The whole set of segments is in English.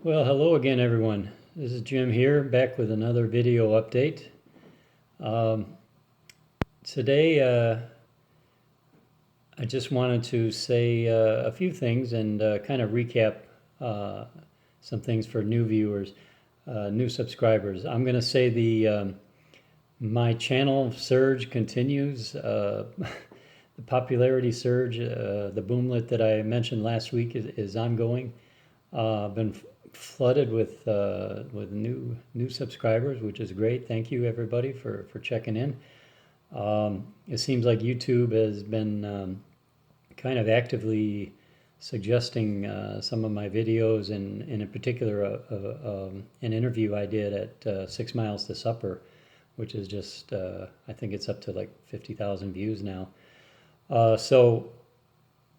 Well, hello again, everyone. This is Jim here, back with another video update. Um, Today, I just wanted to say a few things and kind of recap uh, some things for new viewers, new subscribers. I'm going to say my channel surge continues. The popularity surge, the boomlet that I mentioned last week is ongoing. Been flooded with new subscribers, which is great. Thank you everybody for checking in. It seems like YouTube has been kind of actively suggesting some of my videos, and in particular an interview I did at 6 Miles to Supper, which is just I think it's up to like 50,000 views now. So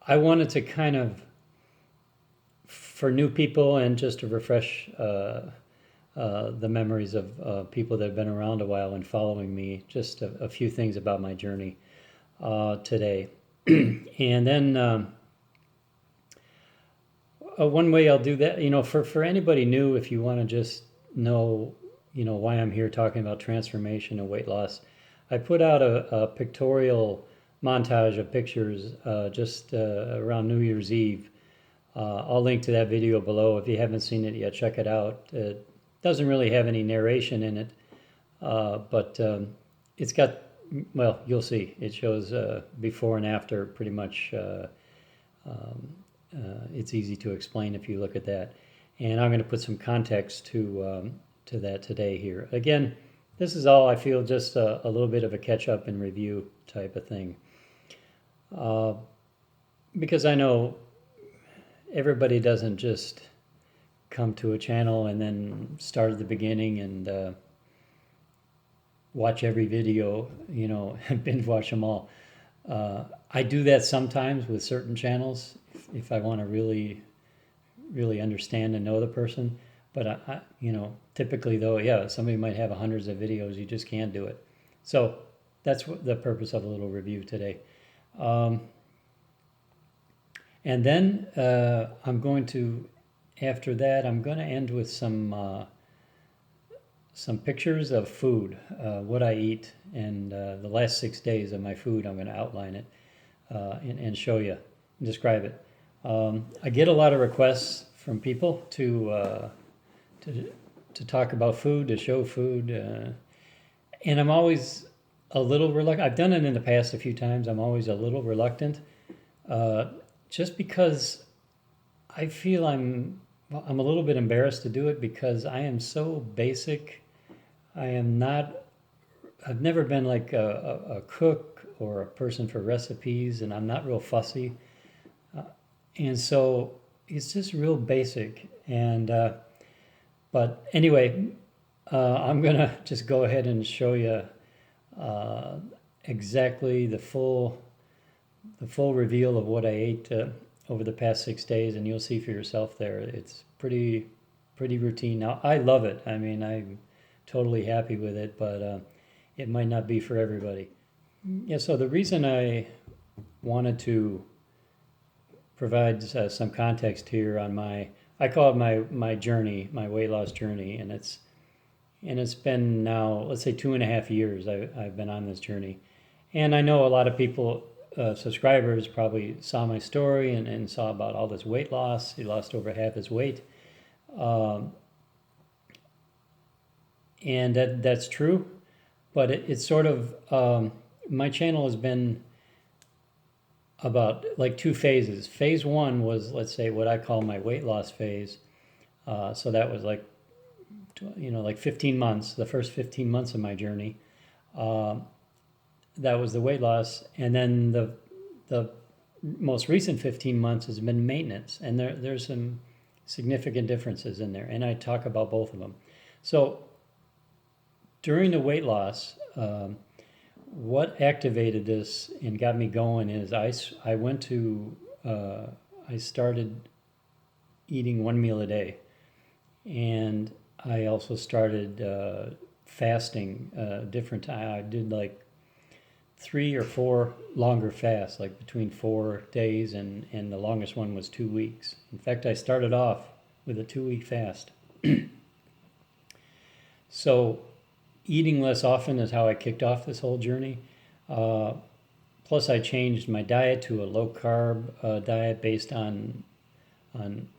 I wanted to kind of, for new people and just to refresh the memories of people that have been around a while and following me, just a few things about my journey today. And then one way I'll do that, for anybody new, if you want to just know, why I'm here talking about transformation and weight loss, I put out a pictorial montage of pictures just around New Year's Eve. I'll link to that video below. If you haven't seen it yet, check it out. It doesn't really have any narration in it, but it's got, well, you'll see. It shows before and after pretty much. It's easy to explain if you look at that. And I'm going to put some context to that today here. Again, this is all, I feel, just a little bit of a catch-up and review type of thing. Because I know everybody doesn't just come to a channel and then start at the beginning and watch every video, and binge watch them all. I do that sometimes with certain channels if I want to really, really understand and know the person. But I typically though, yeah, somebody might have hundreds of videos. You just can't do it. So that's what the purpose of a little review today. And then I'm going to, after that, I'm going to end with some pictures of food, what I eat, and the last 6 days of my food. I'm going to outline it and show you, and describe it. I get a lot of requests from people to talk about food, to show food, and I'm always a little reluctant. I've done it in the past a few times. I'm always a little reluctant. Just because I feel I'm a little bit embarrassed to do it, because I am so basic. I've never been like a cook or a person for recipes, and I'm not real fussy. And so it's just real basic. And but anyway, I'm gonna just go ahead and show you exactly the full reveal of what I ate over the past 6 days, and you'll see for yourself there. It's pretty routine. Now, I love it. I mean, I'm totally happy with it, but it might not be for everybody. Yeah, so the reason I wanted to provide some context here on I call it my journey, my weight loss journey, and it's been now, let's say, 2.5 years I've been on this journey. And I know a lot of people, subscribers, probably saw my story and saw about all this weight loss. He lost over half his weight. And that's true, but it's sort of, my channel has been about like 2 phases. Phase 1 was, let's say, what I call my weight loss phase. So that was like 15 months, the first 15 months of my journey. That was the weight loss. And then the most recent 15 months has been maintenance. And there's some significant differences in there. And I talk about both of them. So during the weight loss, what activated this and got me going is I started eating 1 meal a day. And I also started fasting different time. I did like 3 or 4 longer fasts, like between 4 days, and the longest one was 2 weeks. In fact, I started off with a 2-week fast. So eating less often is how I kicked off this whole journey. Plus I changed my diet to a low carb diet based on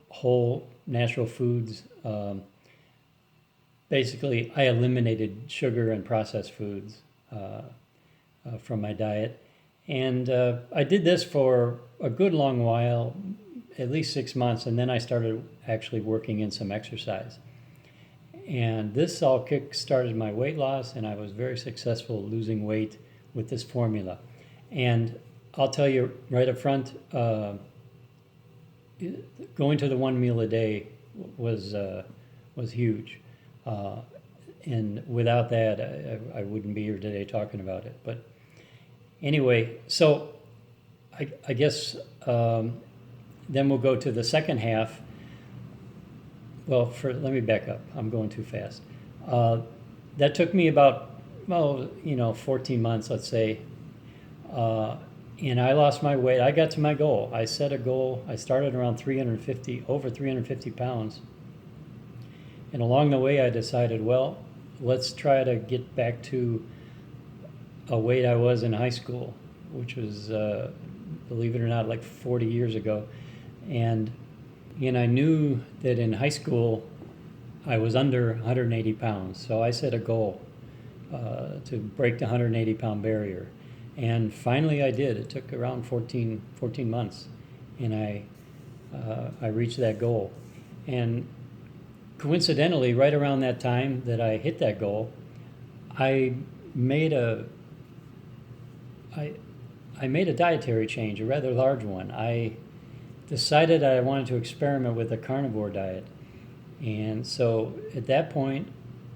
whole natural foods. Basically, I eliminated sugar and processed foods from my diet. And I did this for a good long while, at least 6 months, and then I started actually working in some exercise. And this all kick-started my weight loss, and I was very successful losing weight with this formula. And I'll tell you right up front, going to the 1 meal a day was huge. And without that, I wouldn't be here today talking about it. But anyway, so I guess then we'll go to the second half. Well, let me back up. I'm going too fast. That took me about, 14 months, let's say. And I lost my weight. I got to my goal. I set a goal. I started around over 350 pounds. And along the way, I decided, well, let's try to get back to a weight I was in high school, which was, believe it or not, like 40 years ago. And I knew that in high school, I was under 180 pounds. So I set a goal to break the 180 pound barrier. And finally I did. It took around 14 months. And I reached that goal. And coincidentally, right around that time that I hit that goal, I made a dietary change, a rather large one. I decided I wanted to experiment with a carnivore diet. And so at that point,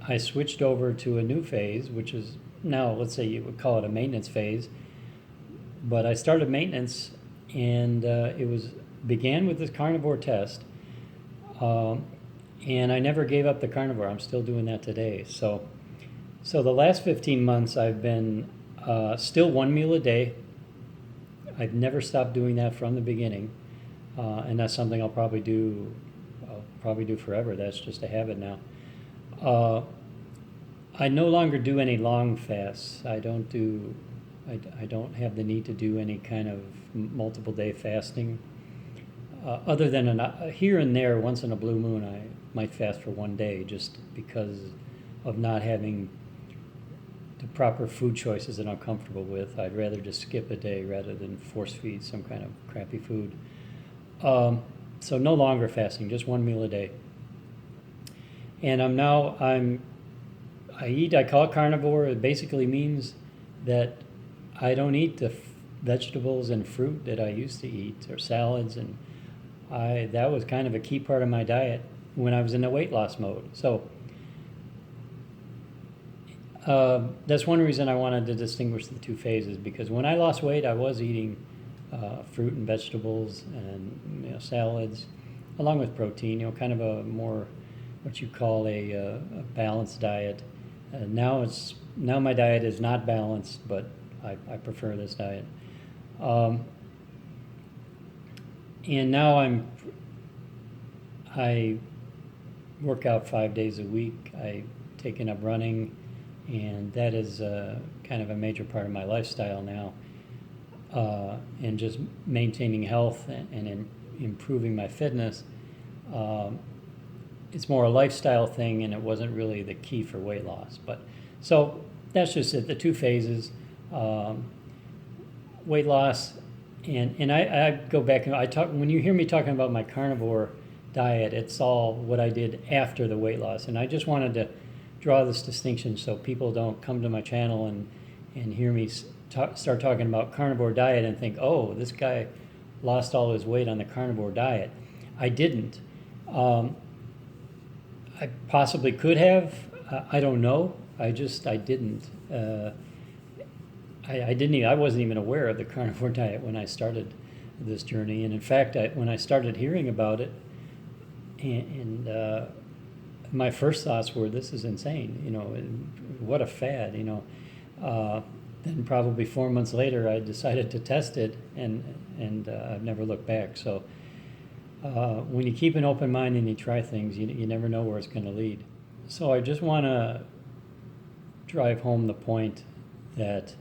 I switched over to a new phase, which is now, let's say you would call it a maintenance phase. But I started maintenance, and it began with this carnivore test. And I never gave up the carnivore. I'm still doing that today. So the last 15 months, I've been still 1 meal a day. I've never stopped doing that from the beginning. And that's something I'll probably do forever. That's just a habit now. I no longer do any long fasts. I don't have the need to do any kind of multiple day fasting. Other than here and there, once in a blue moon, I might fast for 1 day just because of not having the proper food choices that I'm comfortable with. I'd rather just skip a day rather than force feed some kind of crappy food. So no longer fasting, just 1 meal a day. And I call it carnivore. It basically means that I don't eat the vegetables and fruit that I used to eat, or salads, and that was kind of a key part of my diet when I was in the weight loss mode. So that's one reason I wanted to distinguish the two phases, because when I lost weight, I was eating fruit and vegetables and salads, along with protein. Kind of a more what you call a balanced diet. Now my diet is not balanced, but I prefer this diet. And now I work out 5 days a week. I've taken up running, and that is kind of a major part of my lifestyle now. And just maintaining health and improving my fitness. It's more a lifestyle thing, and it wasn't really the key for weight loss. But so that's just it. The two phases, weight loss, and I go back and I talk. When you hear me talking about my carnivore diet, it's all what I did after the weight loss, and I just wanted to draw this distinction so people don't come to my channel and hear me start talking about carnivore diet and think, oh, this guy lost all his weight on the carnivore diet. I didn't. I possibly could have. I don't know. I didn't. I wasn't even aware of the carnivore diet when I started this journey. And in fact, when I started hearing about it, and my first thoughts were, this is insane. What a fad. Then probably 4 months later, I decided to test it, and I've never looked back. So when you keep an open mind and you try things, you never know where it's going to lead. So I just want to drive home the point that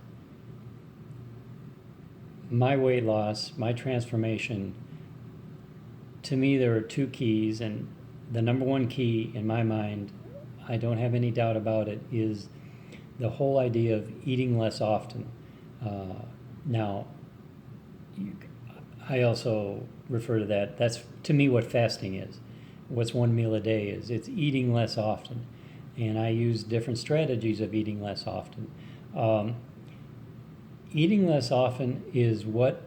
my weight loss, my transformation, to me, there are two keys, and the number one key in my mind, I don't have any doubt about it, is the whole idea of eating less often. Now, I also refer to that. That's to me what fasting is. What's one meal a day is. It's eating less often, and I use different strategies of eating less often. Eating less often is what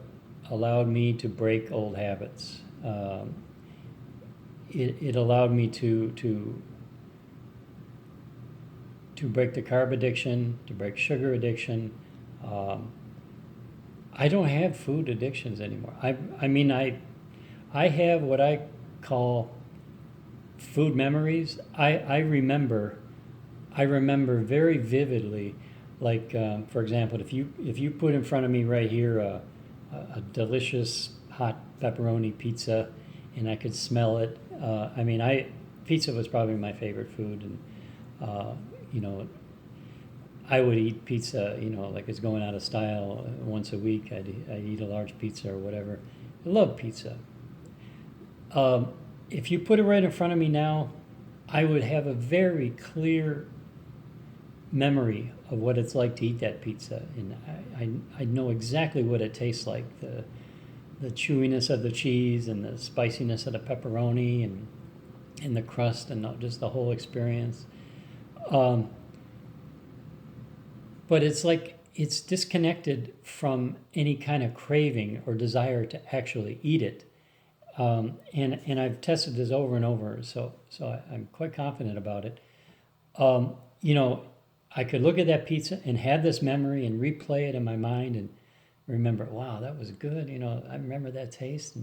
allowed me to break old habits. It allowed me to break the carb addiction, to break sugar addiction. I don't have food addictions anymore. I mean, I have what I call food memories. I remember very vividly, like for example, if you put in front of me right here a delicious hot pepperoni pizza, and I could smell it. I mean, pizza was probably my favorite food, and you know, I would eat pizza, like it's going out of style once a week. I'd eat a large pizza or whatever. I love pizza. If you put it right in front of me now, I would have a very clear memory of what it's like to eat that pizza, and I know exactly what it tastes like. The chewiness of the cheese and the spiciness of the pepperoni and the crust and just the whole experience. But it's like it's disconnected from any kind of craving or desire to actually eat it. And I've tested this over and over, so I'm quite confident about it. You know, I could look at that pizza and have this memory and replay it in my mind and remember, wow, that was good. I remember that taste.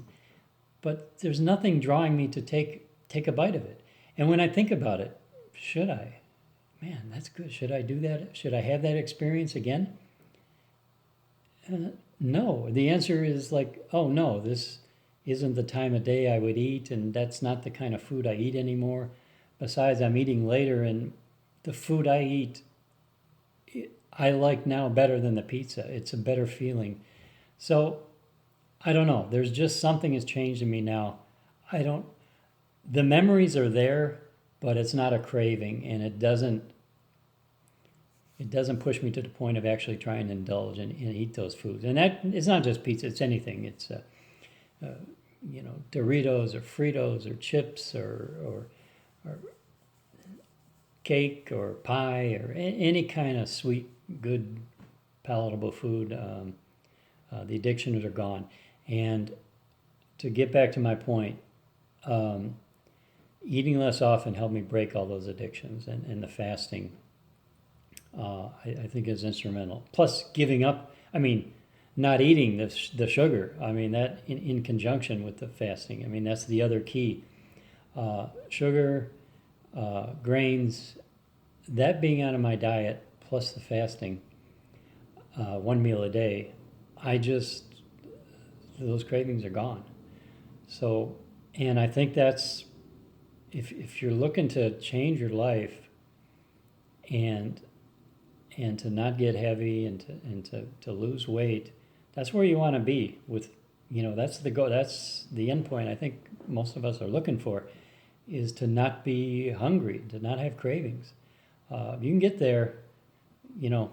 But there's nothing drawing me to take a bite of it. And when I think about it, should I? Man, that's good. Should I do that? Should I have that experience again? No. The answer is like, oh no, this isn't the time of day I would eat, and that's not the kind of food I eat anymore. Besides, I'm eating later, and the food I eat, I like now better than the pizza. It's a better feeling. So, I don't know. There's just something has changed in me now. The memories are there, but it's not a craving, and it doesn't push me to the point of actually trying to indulge and eat those foods. And that it's not just pizza; it's anything. It's Doritos or Fritos or chips or cake or pie or any kind of sweet, good, palatable food. The addictions are gone. And to get back to my point, eating less often helped me break all those addictions, and the fasting I think is instrumental. Plus giving up, not eating the sugar. That in conjunction with the fasting. That's the other key. Sugar, grains, that being out of my diet, plus the fasting, one meal a day, those cravings are gone. So, and I think that's, if you're looking to change your life and to not get heavy and to lose weight, that's where you want to be with, that's the goal. That's the end point I think most of us are looking for, is to not be hungry, to not have cravings. If you can get there, you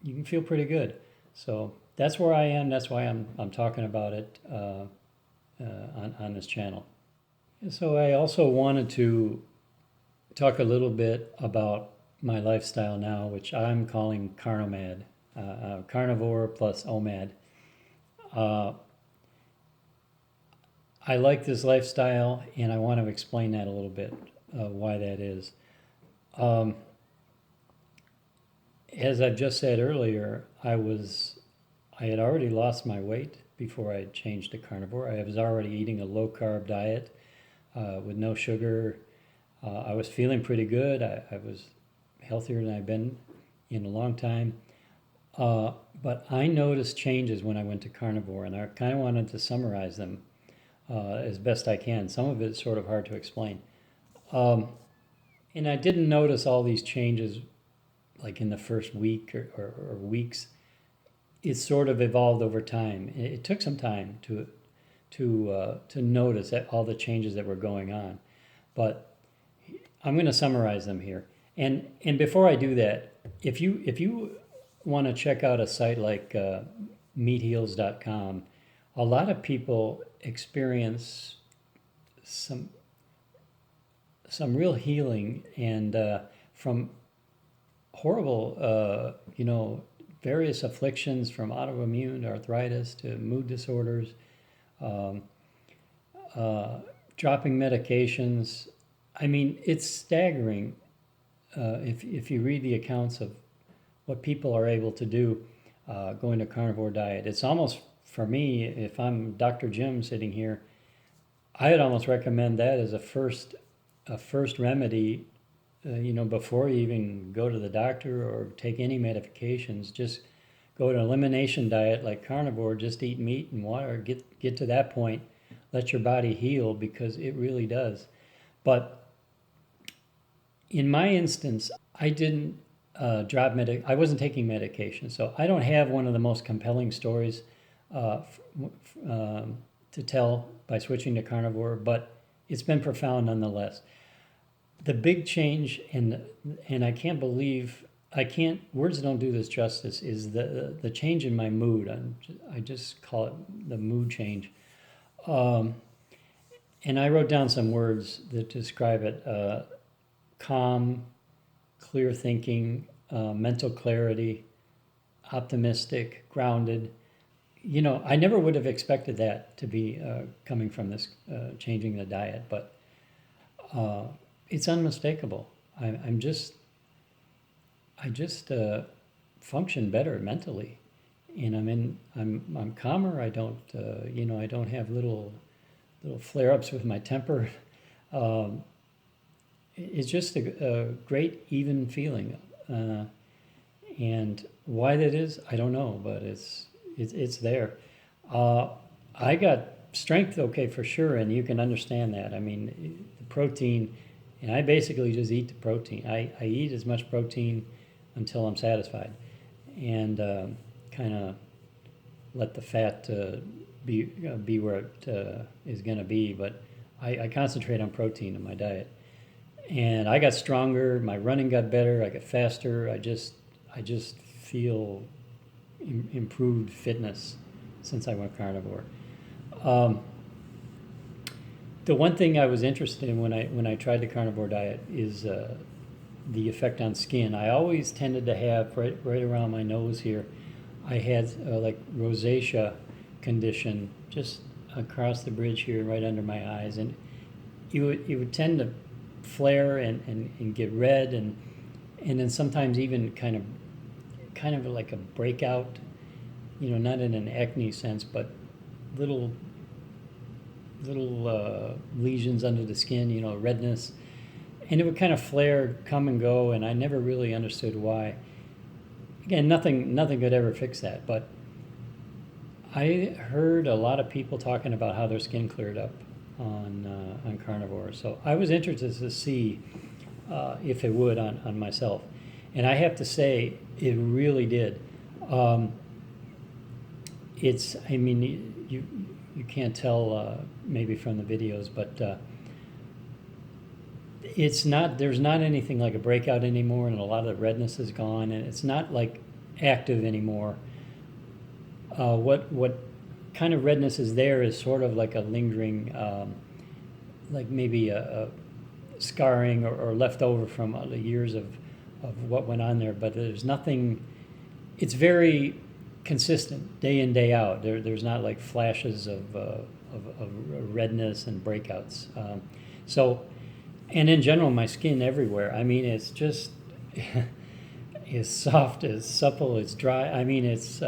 can feel pretty good. So that's where I am. That's why I'm talking about it on this channel. So I also wanted to talk a little bit about my lifestyle now, which I'm calling CarnOMAD, carnivore plus OMAD. I like this lifestyle, and I want to explain that a little bit, why that is. As I've just said earlier, I had already lost my weight before I changed to carnivore. I was already eating a low-carb diet with no sugar. I was feeling pretty good. I was healthier than I've been in a long time. But I noticed changes when I went to carnivore, and I kind of wanted to summarize them. as best I can. Some of it's sort of hard to explain. Um, and I didn't notice all these changes like in the first week or weeks. It sort of evolved over time. It took some time to notice that all the changes that were going on. But I'm going to summarize them here. And before I do that, if you want to check out a site like meatheals.com, a lot of people experience some real healing and from horrible, various afflictions, from autoimmune to arthritis to mood disorders, um, dropping medications. I mean, it's staggering if you read the accounts of what people are able to do going to carnivore diet. It's almost, for me, if I'm Dr. Jim sitting here, I would almost recommend that as a first remedy. Before you even go to the doctor or take any medications, just go to an elimination diet like carnivore. Just eat meat and water. Get to that point. Let your body heal, because it really does. But in my instance, I didn't I wasn't taking medication, so I don't have one of the most compelling stories to tell by switching to carnivore, but it's been profound nonetheless. The big change, and words don't do this justice, is the change in my mood. I just call it the mood change. And I wrote down some words that describe it: calm, clear thinking, mental clarity, optimistic, grounded. I never would have expected that to be coming from this changing the diet, but it's unmistakable. I just function better mentally, and I'm calmer. I don't I don't have little flare-ups with my temper. It's just a great even feeling, and why that is, I don't know, but it's there. I got strength, okay, for sure, and you can understand that. I mean, the protein, and I basically just eat the protein. I eat as much protein until I'm satisfied, and kind of let the fat be where it is going to be. But I concentrate on protein in my diet, and I got stronger. My running got better. I got faster. I just feel improved fitness since I went carnivore. The one thing I was interested in when I tried the carnivore diet is the effect on skin. I always tended to have right around my nose here, I had like rosacea condition just across the bridge here, right under my eyes, and you would tend to flare and get red, and then sometimes even kind of like a breakout, not in an acne sense, but little lesions under the skin, redness, and it would kind of flare, come and go, and I never really understood why. Again, nothing could ever fix that, but I heard a lot of people talking about how their skin cleared up on carnivore, so I was interested to see if it would on myself, and I have to say it really did. You can't tell maybe from the videos, but there's not anything like a breakout anymore, and a lot of the redness is gone, and it's not like active anymore. What kind of redness is there is sort of like a lingering, like maybe a scarring or left over from the years of what went on there, but there's nothing. It's very consistent day in, day out. There's not like flashes of redness and breakouts. And in general, my skin everywhere, I mean, it's just it's soft, it's supple, it's dry. I mean, it's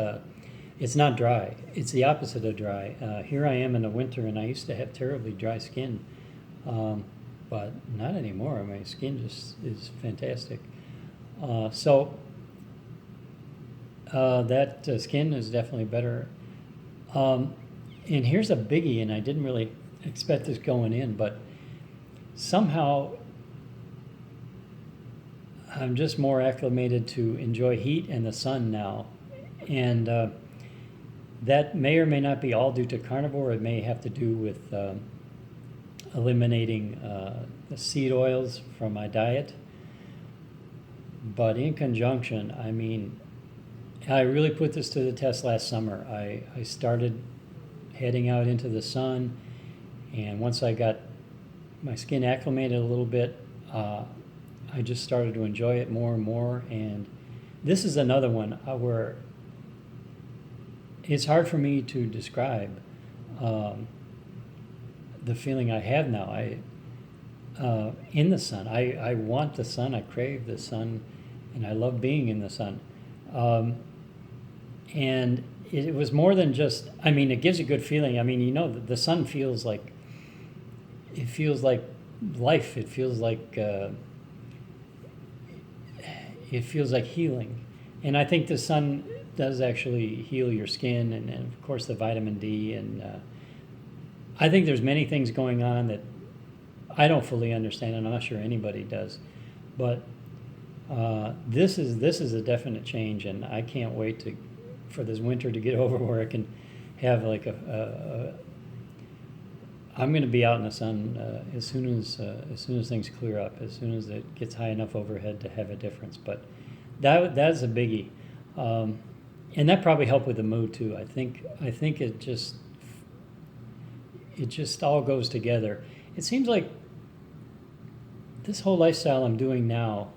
not dry. It's the opposite of dry. Here I am in the winter, and I used to have terribly dry skin, but not anymore. My skin just is fantastic. That skin is definitely better. And here's a biggie, and I didn't really expect this going in, but somehow I'm just more acclimated to enjoy heat and the sun now. And that may or may not be all due to carnivore. It may have to do with eliminating the seed oils from my diet. But in conjunction, I mean, I really put this to the test last summer. I started heading out into the sun, and once I got my skin acclimated a little bit, I just started to enjoy it more and more. And this is another one where it's hard for me to describe the feeling I have now. In the sun, I want the sun. I crave the sun, and I love being in the sun. And it was more than just, I mean, it gives a good feeling. I mean, you know, the sun feels like, it feels like life. It feels like healing. And I think the sun does actually heal your skin, and of course the vitamin D. And I think there's many things going on that I don't fully understand, and I'm not sure anybody does. But this is a definite change, and I can't wait for this winter to get over where I can have like I'm going to be out in the sun as soon as things clear up, as soon as it gets high enough overhead to have a difference. But that's a biggie, and that probably helped with the mood too. I think it just all goes together. It seems like this whole lifestyle I'm doing now,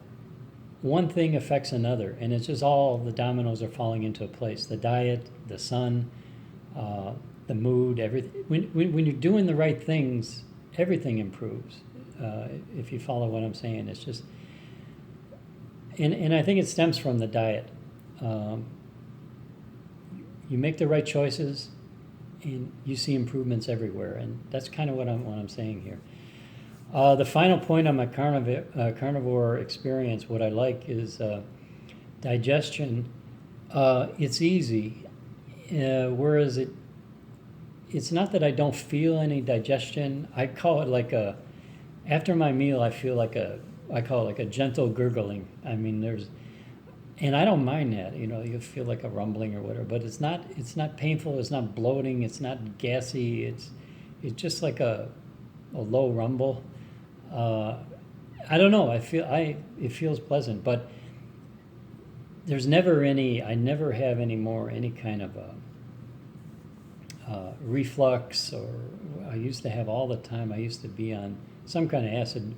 one thing affects another, and it's just all the dominoes are falling into place. The diet, the sun, the mood, everything. When you're doing the right things, everything improves. If you follow what I'm saying, it's just, and I think it stems from the diet. You make the right choices, and you see improvements everywhere, and that's kind of what I'm saying here. The final point on my carnivore experience, what I like is digestion. It's easy, whereas it's not that I don't feel any digestion. I call it like after my meal, I feel I call it like a gentle gurgling. I mean, and I don't mind that. You know, you feel like a rumbling or whatever, but it's not painful. It's not bloating. It's not gassy. It's just like a low rumble. I don't know. It feels pleasant, but there's never I never have any kind of reflux, or I used to have all the time. I used to be on some kind of acid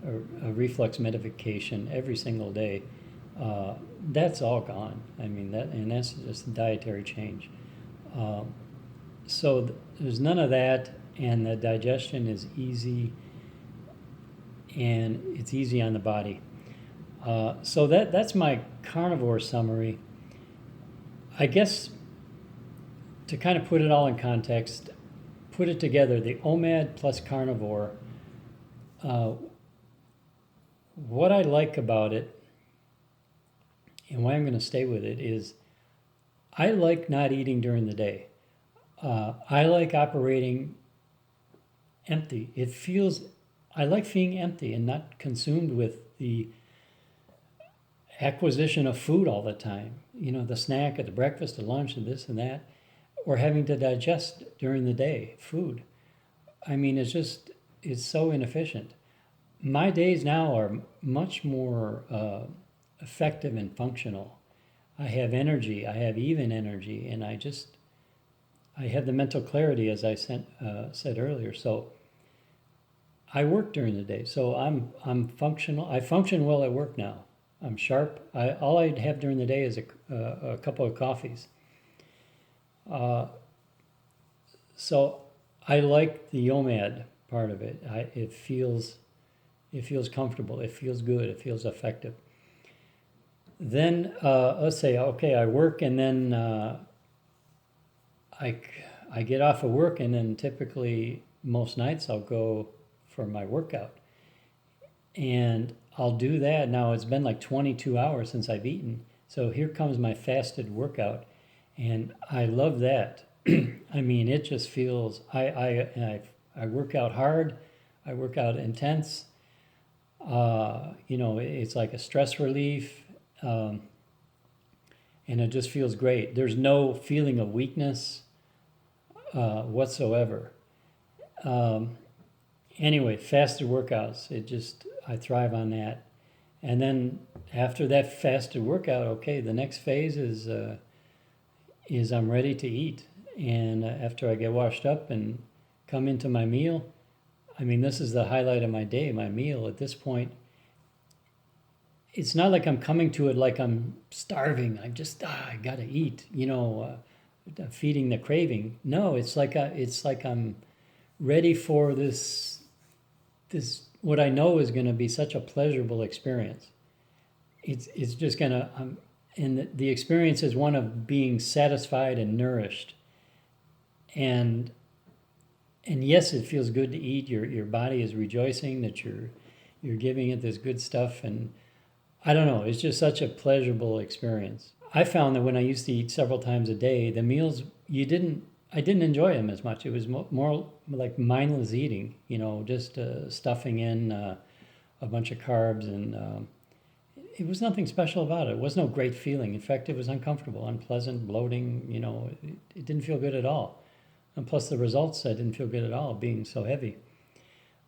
or reflux medication every single day. That's all gone. I mean, that's just a dietary change. So there's none of that, and the digestion is easy, and it's easy on the body. So that's my carnivore summary. I guess to kind of put it all in context, put it together, the OMAD plus carnivore, what I like about it and why I'm going to stay with it is I like not eating during the day. I like operating empty. I like being empty and not consumed with the acquisition of food all the time. You know, the snack at the breakfast, the lunch, and this and that, or having to digest during the day food. I mean, it's so inefficient. My days now are much more effective and functional. I have energy. I have even energy, and I have the mental clarity, as I said earlier. So I work during the day, so I'm functional. I function well at work now. I'm sharp. All I have during the day is a couple of coffees. So I like the OMAD part of it. It feels comfortable. It feels good. It feels effective. Then let's say, okay, I work, and then I get off of work, and then typically most nights I'll go for my workout, and I'll do that. Now it's been like 22 hours since I've eaten, so here comes my fasted workout, and I love that. I mean, it just feels I I work out hard, I work out intense. It's like a stress relief, and it just feels great. There's no feeling of weakness whatsoever. Anyway, fasted workouts, I thrive on that. And then after that fasted workout, okay, the next phase is I'm ready to eat. And after I get washed up and come into my meal, I mean, this is the highlight of my day, my meal. At this point, it's not like I'm coming to it like I'm starving. I gotta eat, feeding the craving. No, it's like I'm ready for this what I know is going to be such a pleasurable experience. It's just gonna and the experience is one of being satisfied and nourished, and yes, it feels good to eat. Your body is rejoicing that you're giving it this good stuff, and I don't know, it's just such a pleasurable experience. I found that when I used to eat several times a day, the meals I didn't enjoy them as much. It was more like mindless eating, just stuffing in a bunch of carbs, and it was nothing special about it. It was no great feeling. In fact, it was uncomfortable, unpleasant, bloating. It didn't feel good at all. And plus the results, I didn't feel good at all, being so heavy.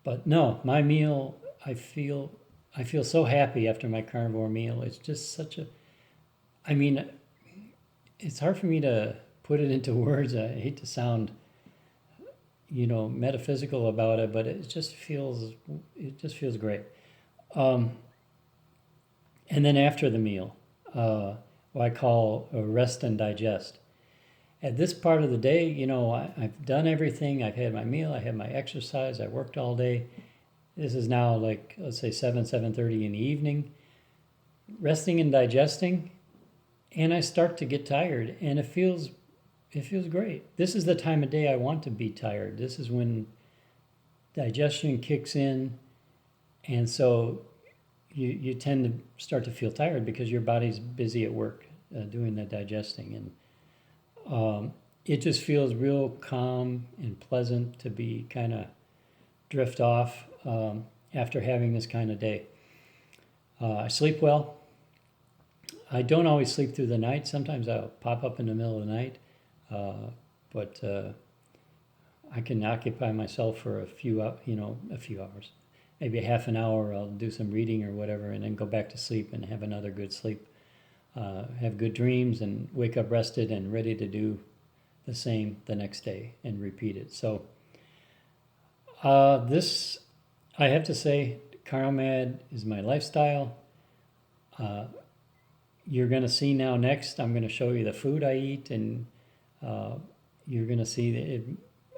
But no, my meal, I feel so happy after my carnivore meal. It's just I mean, it's hard for me to put it into words. I hate to sound, metaphysical about it, but it just feels great. Um, and then after the meal, what I call a rest and digest. At this part of the day, I've done everything. I've had my meal, I had my exercise, I worked all day. This is now like, let's say 7:30 in the evening, resting and digesting, and I start to get tired, and it feels great. This is the time of day I want to be tired. This is when digestion kicks in, and so you tend to start to feel tired because your body's busy at work doing the digesting, and it just feels real calm and pleasant to be kind of drift off after having this kind of day. I sleep well. I don't always sleep through the night. Sometimes I'll pop up in the middle of the night, but I can occupy myself for a few hours, maybe a half an hour. I'll do some reading or whatever, and then go back to sleep and have another good sleep. Have good dreams and wake up rested and ready to do the same the next day and repeat it. So this, I have to say, CarnOMAD is my lifestyle. You're going to see now next, I'm going to show you the food I eat, and you're going to see that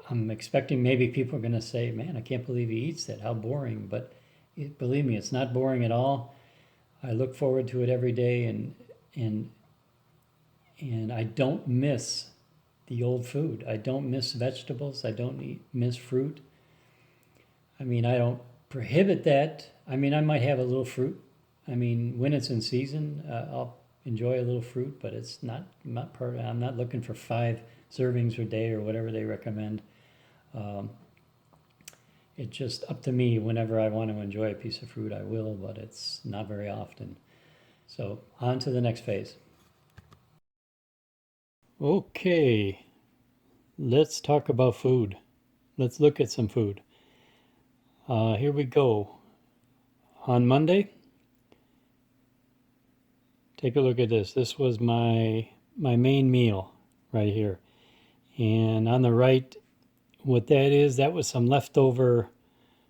I'm expecting maybe people are going to say, man, I can't believe he eats that. How boring. But believe me, it's not boring at all. I look forward to it every day, and I don't miss the old food. I don't miss vegetables. I don't miss fruit. I mean, I don't prohibit that. I mean, I might have a little fruit. I mean, when it's in season, I'll enjoy a little fruit, but it's not part. I'm not looking for 5 servings a day or whatever they recommend. It's just up to me. Whenever I want to enjoy a piece of fruit, I will, but it's not very often. So on to the next phase. Okay, let's talk about food. Let's look at some food. Here we go. On Monday, take a look at this. This was my main meal right here. And on the right, what that was some leftover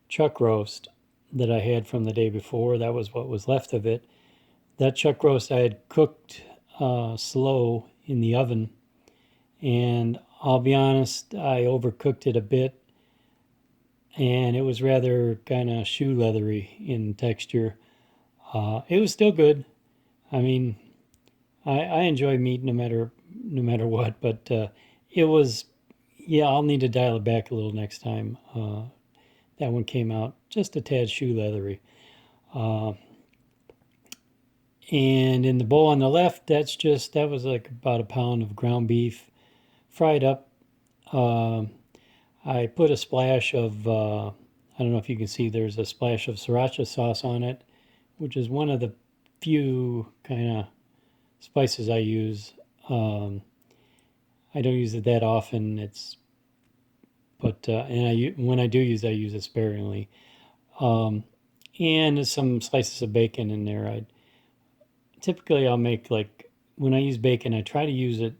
chuck roast that I had from the day before. That was what was left of it. That chuck roast I had cooked slow in the oven. And I'll be honest, I overcooked it a bit. And it was rather kind of shoe leathery in texture. It was still good. I mean, I enjoy meat no matter what, but it was, yeah, I'll need to dial it back a little next time. That one came out just a tad shoe leathery. And in the bowl on the left, that was like about a pound of ground beef fried up. I put a splash of, I don't know if you can see, there's a splash of sriracha sauce on it, which is one of the few kind of spices I use. Um, I don't use it that often. When I do use it, I use it sparingly. Um, and there's some slices of bacon in there. I'll make, like, when I use bacon, I try to use it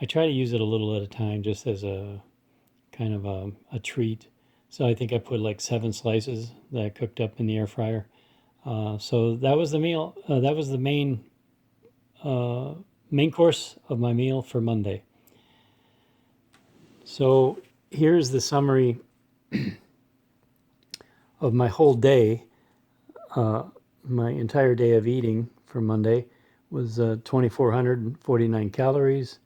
a little at a time, just as a kind of a treat. So I think I put like 7 slices that I cooked up in the air fryer. So that was the meal. That was the uh, main course of my meal for Monday. So here's the summary of my whole day. Uh, my entire day of eating for Monday was 2,449 calories,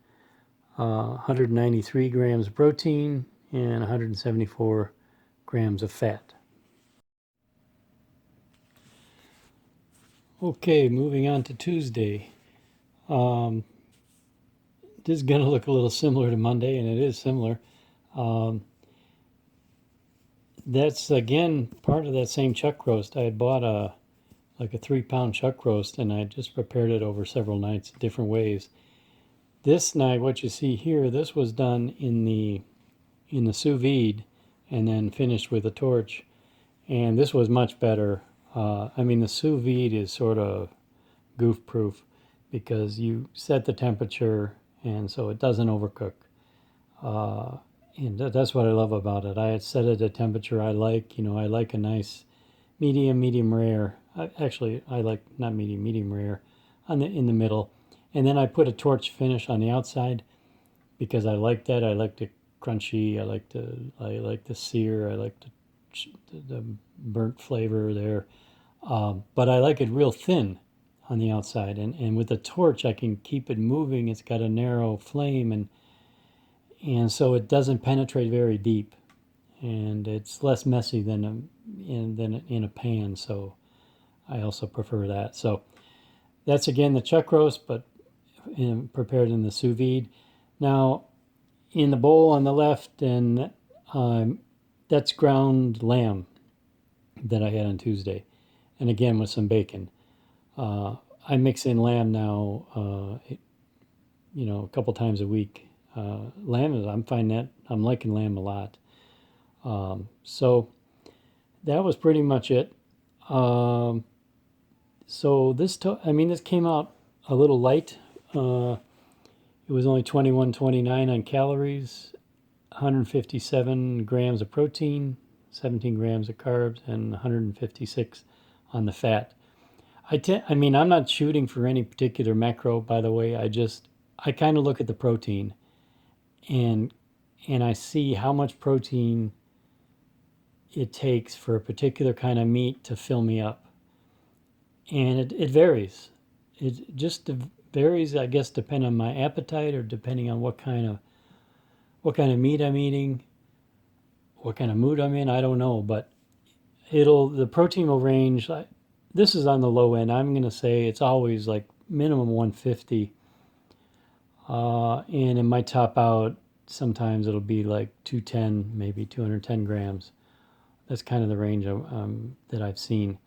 193 grams of protein, and 174 grams of fat. Okay, moving on to Tuesday. Um, this is going to look a little similar to Monday, and it is similar. Um, that's again part of that same chuck roast. I had bought a 3-pound chuck roast, and I just prepared it over several nights, different ways. This night, what you see here, this was done in the sous vide, and then finished with a torch. And this was much better. I mean, the sous vide is sort of goof proof because you set the temperature and so it doesn't overcook. And that's what I love about it. I had set it at a temperature I like. I like a nice medium rare. I like not medium rare, in the middle. And then I put a torch finish on the outside because I like that. I like the crunchy. I like the sear. I like the burnt flavor there. But I like it real thin on the outside, and with the torch I can keep it moving. It's got a narrow flame, and so it doesn't penetrate very deep, and it's less messy than in a pan. So I also prefer that. So that's again the chuck roast, but prepared in the sous vide. Now in the bowl on the left, and that's ground lamb that I had on Tuesday, and again with some bacon. I mix in lamb now, a couple times a week. I'm finding that I'm liking lamb a lot. So that was pretty much it. Um, so this came out a little light. It was only 21.29 on calories, 157 grams of protein, 17 grams of carbs, and 156 on the fat. I'm not shooting for any particular macro, by the way. I kind of look at the protein, and I see how much protein it takes for a particular kind of meat to fill me up. And it varies. It just varies, I guess, depending on my appetite or depending on what kind of meat I'm eating, what kind of mood I'm in. I don't know, but the protein will range. This is on the low end. I'm going to say it's always like minimum 150. And it might top out. Sometimes it'll be like 210, maybe 210 grams. That's kind of the range that I've seen.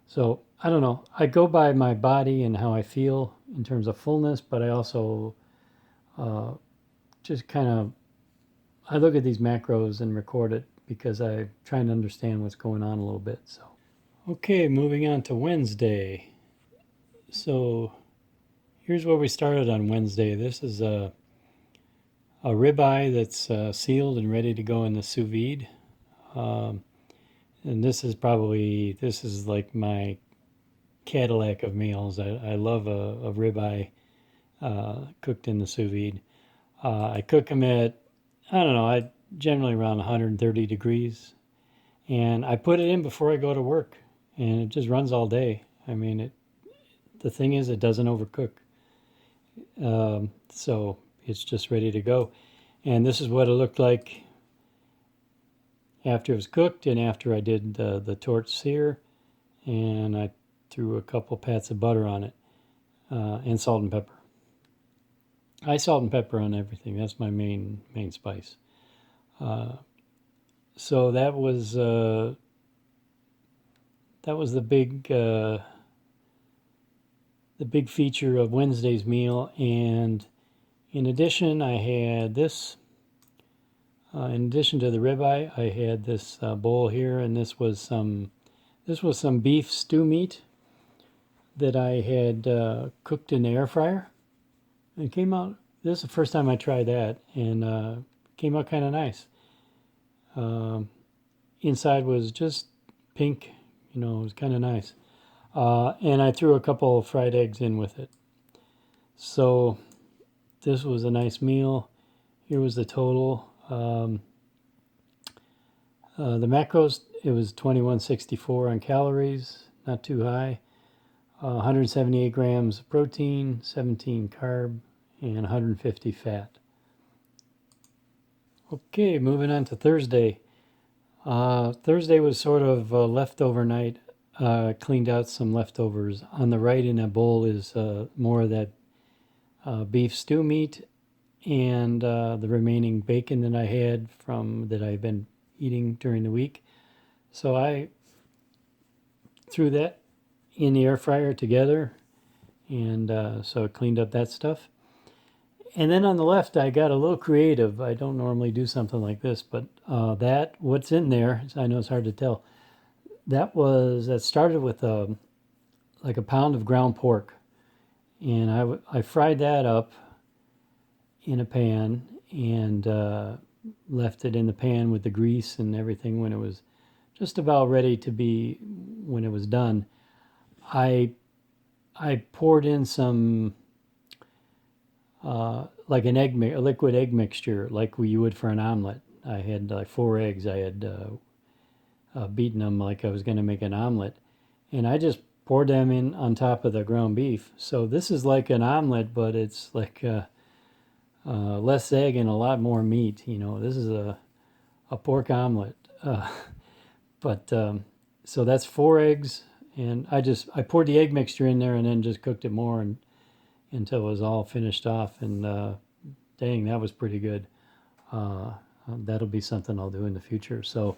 So I don't know. I go by my body and how I feel in terms of fullness, but I also just kind of I look at these macros and record it because I'm trying to understand what's going on a little bit. So okay, moving on to Wednesday. So here's where we started on Wednesday. This is a ribeye that's sealed and ready to go in the sous vide. And this is like my Cadillac of meals. I love a ribeye cooked in the sous vide. I cook them at, I don't know, I generally around 130 degrees. And I put it in before I go to work, and it just runs all day. I mean, the thing is, it doesn't overcook. So it's just ready to go. And this is what it looked like after it was cooked and after I did the torch sear, and I threw a couple pats of butter on it, and salt and pepper. I salt and pepper on everything. That's my main spice. So that was the big feature of Wednesday's meal. And in addition, I had this. In addition to the ribeye, I had this bowl here, and this was some beef stew meat that I had cooked in the air fryer. And it came out. This is the first time I tried that, and came out kind of nice. Um, Inside was just pink, it was kind of nice. And I threw a couple of fried eggs in with it. So this was a nice meal. Here was the total. The macros, it was 2164 on calories, not too high. 178 grams of protein, 17 carb, and 150 fat. Okay, moving on to Thursday. Thursday was sort of a leftover night. Cleaned out some leftovers. On the right in that bowl is more of that beef stew meat and the remaining bacon that I had that I've been eating during the week. So I threw that in the air fryer together, and so I cleaned up that stuff. And then on the left, I got a little creative. I don't normally do something like this, but what's in there, I know it's hard to tell. That started with like a pound of ground pork, and I fried that up in a pan and left it in the pan with the grease and everything when it was just about ready to be. When it was done, I poured in some like a liquid egg mixture, like you would for an omelet. I had like 4 eggs. I had beaten them like I was going to make an omelet, and I just poured them in on top of the ground beef. So this is like an omelet, but it's like less egg and a lot more meat. This is a pork omelet. But so that's 4 eggs, and I poured the egg mixture in there and then just cooked it more until it was all finished off. And dang, that was pretty good. That'll be something I'll do in the future. So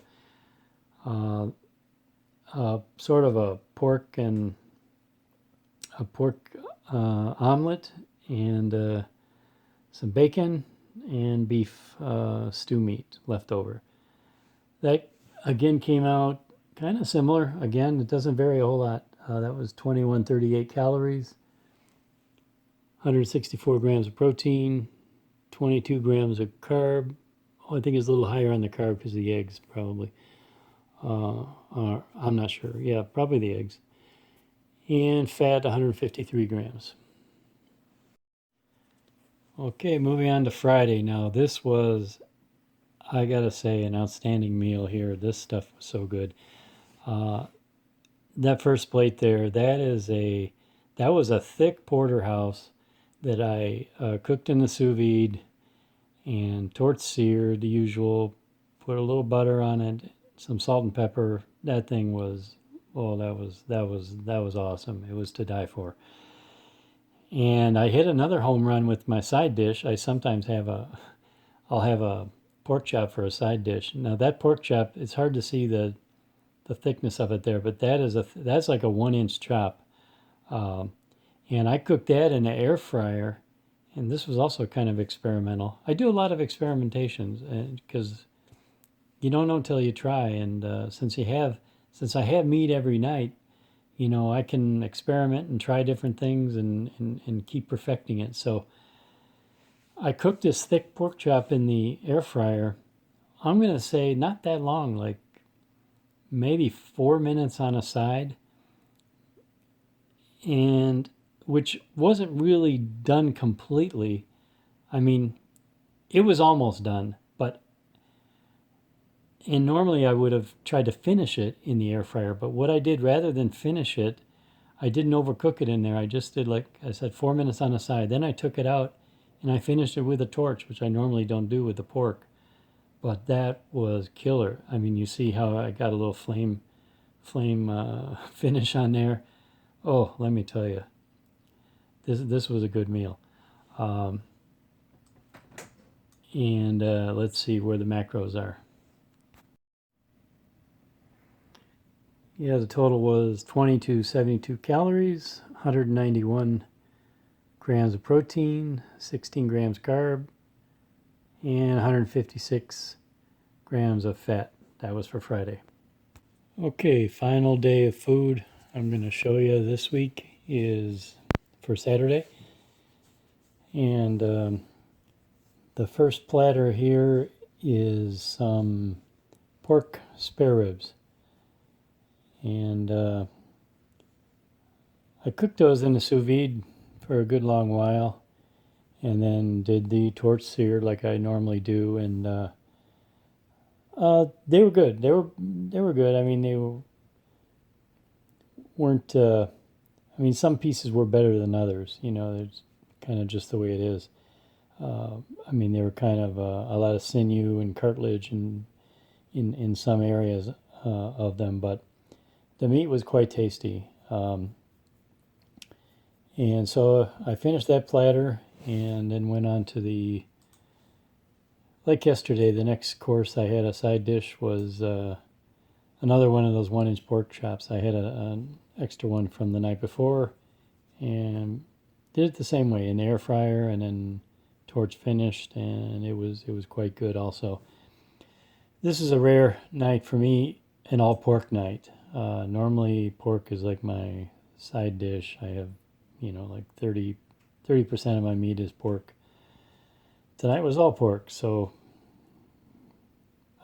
sort of a pork omelet and some bacon and beef stew meat left over. That again came out kind of similar. Again, it doesn't vary a whole lot. That was 2138 calories, 164 grams of protein, 22 grams of carb. I think it's a little higher on the carb because of the eggs, probably. I'm not sure. Yeah, probably the eggs. And fat, 153 grams. Okay, moving on to Friday. Now, this was, I gotta say, an outstanding meal here. This stuff was so good. That first plate there, that was a thick porterhouse that I cooked in the sous vide and torch seared, the usual. Put a little butter on it, some salt and pepper. That thing was, that was awesome. It was to die for. And I hit another home run with my side dish. I'll have a pork chop for a side dish. Now that pork chop, it's hard to see the thickness of it there, but that's like a 1-inch chop. And I cooked that in the air fryer, and this was also kind of experimental. I do a lot of experimentations because you don't know until you try. And since I have meat every night, I can experiment and try different things and keep perfecting it. So I cooked this thick pork chop in the air fryer. I'm going to say not that long, like maybe 4 minutes on a side, and which wasn't really done completely. I mean, it was almost done, and normally I would have tried to finish it in the air fryer, but what I did, rather than finish it, I didn't overcook it in there. I just did, like I said, 4 minutes on the side. Then I took it out and I finished it with a torch, which I normally don't do with the pork. But that was killer. I mean, you see how I got a little flame finish on there. Oh, let me tell you, this was a good meal. And let's see where the macros are. Yeah, the total was 2272 calories, 191 grams of protein, 16 grams carb, and 156 grams of fat. That was for Friday. Okay, final day of food I'm going to show you this week is for Saturday. And the first platter here is some pork spare ribs. And I cooked those in the sous vide for a good long while, and then did the torch sear like I normally do, and they were good. They were good. I mean, weren't. I mean, some pieces were better than others. You know, it's kind of just the way it is. I mean, they were kind of a lot of sinew and cartilage and in some areas of them, but the meat was quite tasty. And so I finished that platter and then went on to like yesterday, the next course I had a side dish was another one of those 1-inch pork chops. I had an extra one from the night before and did it the same way in the air fryer and then torch finished, and it was quite good also. This is a rare night for me, an all pork night. Normally pork is like my side dish. I have, like 30% of my meat is pork. Tonight was all pork, so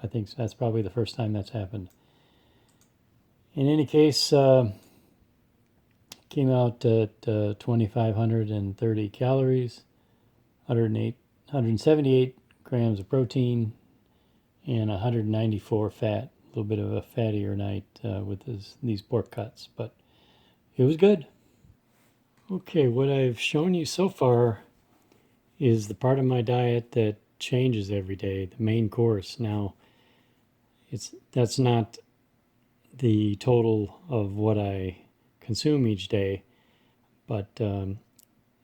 I think that's probably the first time that's happened. In any case, came out at 2,530 calories, 178 grams of protein, and 194 fat. A little bit of a fattier night with these pork cuts, but it was good. Okay, what I've shown you so far is the part of my diet that changes every day, the main course. Now, that's not the total of what I consume each day, but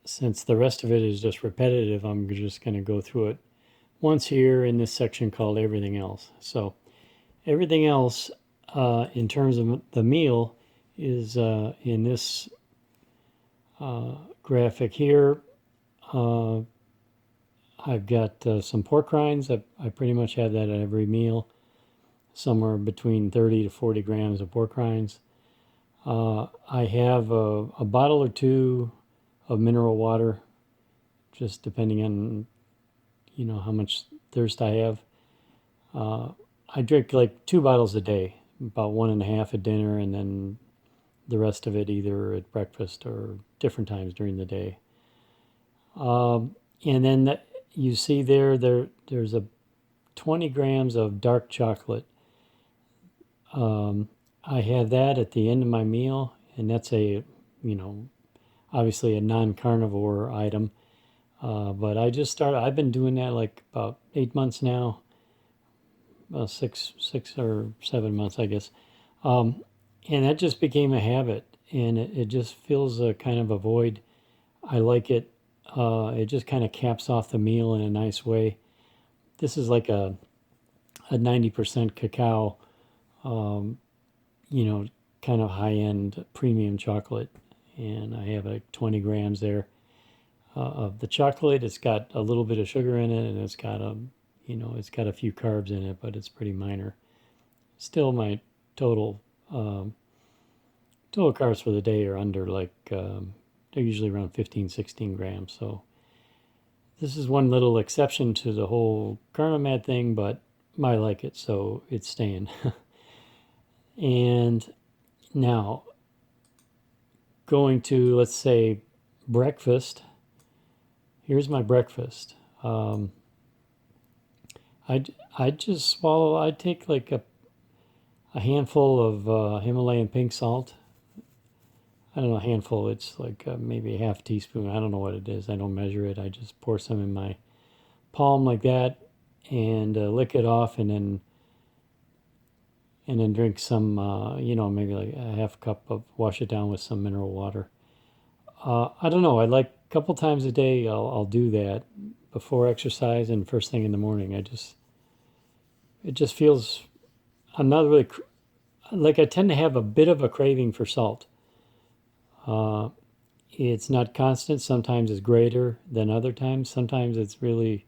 since the rest of it is just repetitive, I'm just going to go through it once here in this section called everything else. So everything else in terms of the meal is in this graphic here. I've got some pork rinds. I pretty much have that at every meal, somewhere between 30 to 40 grams of pork rinds. I have a bottle or two of mineral water, just depending on how much thirst I have. I drink like 2 bottles a day, about 1.5 at dinner, and then the rest of it either at breakfast or different times during the day. And then you see there's a 20 grams of dark chocolate. I have that at the end of my meal, and that's obviously a non-carnivore item. But I've been doing that like about 8 months now, six or 7 months, I guess. And that just became a habit, and it just fills a kind of a void. I like it. It just kind of caps off the meal in a nice way. This is like a 90% cacao, kind of high-end premium chocolate. And I have like 20 grams there of the chocolate. It's got a little bit of sugar in it, and it's got a few carbs in it, but it's pretty minor. Still, my total carbs for the day are under they're usually around 15, 16 grams. So this is one little exception to the whole CarnOMAD thing, but I like it, so it's staying. And now, going to, let's say, breakfast. Here's my breakfast. I just swallow. I take like a handful of Himalayan pink salt. I don't know, a handful. It's like maybe a half teaspoon. I don't know what it is. I don't measure it. I just pour some in my palm like that and lick it off, and then drink some. Maybe like a half cup of, wash it down with some mineral water. I don't know. I like a couple times a day. I'll do that. before exercise and first thing in the morning. It just feels, I'm not really, like I tend to have a bit of a craving for salt. It's not constant. Sometimes it's greater than other times. Sometimes it's really,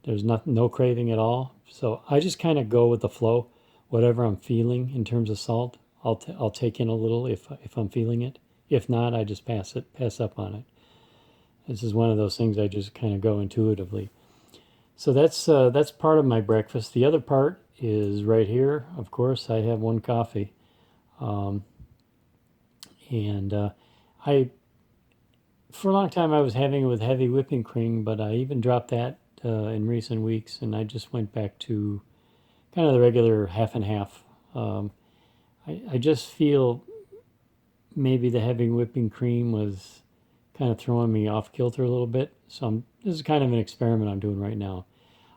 there's no craving at all. So I just kind of go with the flow. Whatever I'm feeling in terms of salt, I'll take in a little if I'm feeling it. If not, I just pass up on it. This is one of those things I just kind of go intuitively. So that's part of my breakfast. The other part is right here. Of course, I have one coffee, and I for a long time I was having it with heavy whipping cream, but I even dropped that in recent weeks, and I just went back to kind of the regular half and half. I just feel maybe the heavy whipping cream was kind of throwing me off kilter a little bit. So this is kind of an experiment I'm doing right now.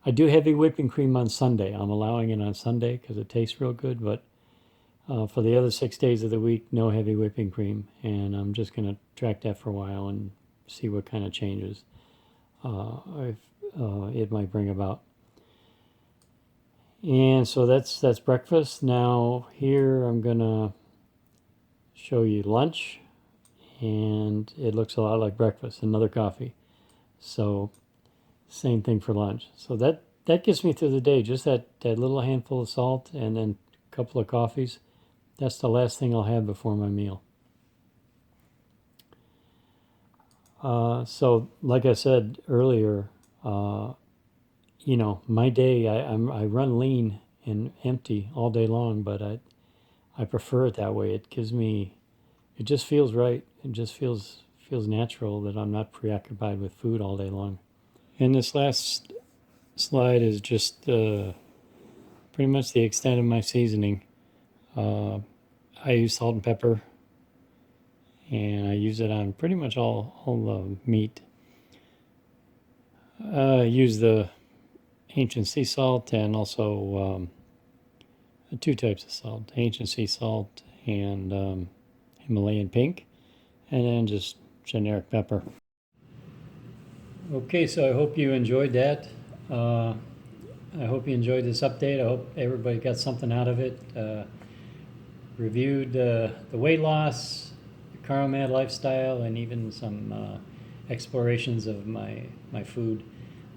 I do heavy whipping cream on Sunday. I'm allowing it on Sunday because it tastes real good, but for the other 6 days of the week, no heavy whipping cream. And I'm just going to track that for a while and see what kind of changes it might bring about. And so that's breakfast. Now here I'm going to show you lunch, and it looks a lot like breakfast, another coffee. So same thing for lunch. So that gets me through the day, just that little handful of salt and then a couple of coffees. That's the last thing I'll have before my meal. So like I said earlier, my day, I run lean and empty all day long, but I prefer it that way. It just feels right. It just feels natural that I'm not preoccupied with food all day long. And this last slide is just pretty much the extent of my seasoning. I use salt and pepper, and I use it on pretty much all the meat. I use the ancient sea salt and also two types of salt, ancient sea salt and Himalayan pink, and then just generic pepper. Okay, so I hope you enjoyed that. I hope you enjoyed this update. I hope everybody got something out of it. Reviewed the weight loss, the CarnOMAD lifestyle, and even some explorations of my food.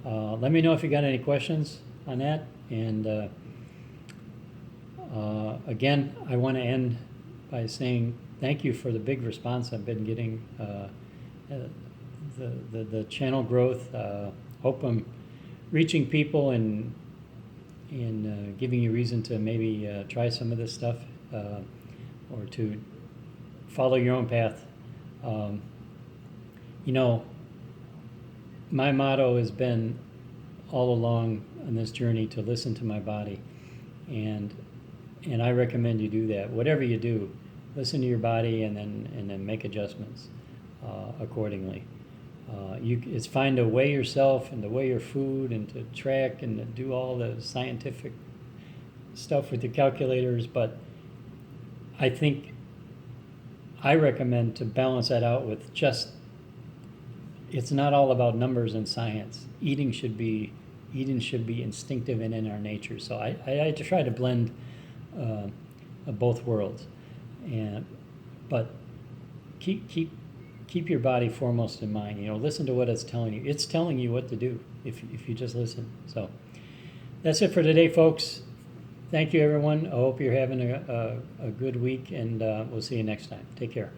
Let me know if you got any questions on that. And again, I want to end by saying thank you for the big response I've been getting. The channel growth. Hope I'm reaching people and giving you reason to maybe try some of this stuff or to follow your own path. My motto has been all along on this journey to listen to my body, and I recommend you do that. Whatever you do, listen to your body and then make adjustments accordingly. It's fine to weigh yourself and to weigh your food and to track and to do all the scientific stuff with your calculators, but I recommend to balance that out with just, it's not all about numbers and science. Eating should be instinctive and in our nature. So I try to blend both worlds, but keep your body foremost in mind. Listen to what it's telling you. It's telling you what to do if you just listen. So that's it for today, folks. Thank you, everyone. I hope you're having a good week, and we'll see you next time. Take care.